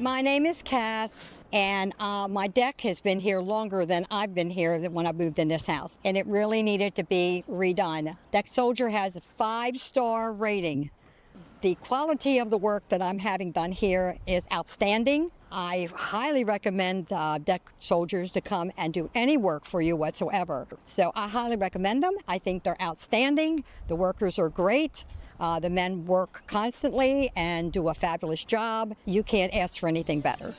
My name is Cath, and my deck has been here longer than I've been here when I moved in this house, and it really needed to be redone. Deck Soldier has a 5-star rating. The quality of the work that I'm having done here is outstanding. I highly recommend Deck Soldiers to come and do any work for you whatsoever. So I highly recommend them. I think they're outstanding. The workers are great. The men work constantly and do a fabulous job. You can't ask for anything better.